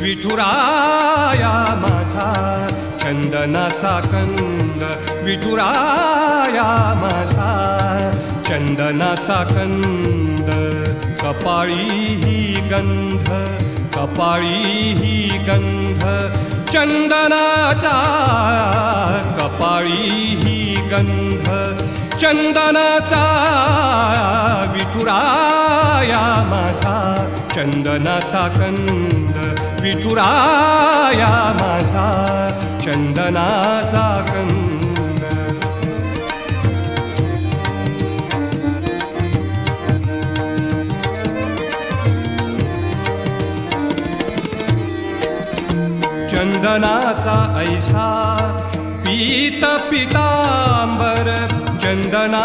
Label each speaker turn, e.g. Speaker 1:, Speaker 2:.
Speaker 1: विठुराया माझा चंदनाचा कंद, विठुराया माझा चंदनाचा कंद. कपाळी ही गंध, कपाळी ही गंध चंदनाचा, कपाळी ही गंध चंदनाचा. विठुराया माझा चंदनाचा कंद, विठुराया माझा चंदनाचा कंद. चंदनाचा ऐसा पीत पितांबर, चंदना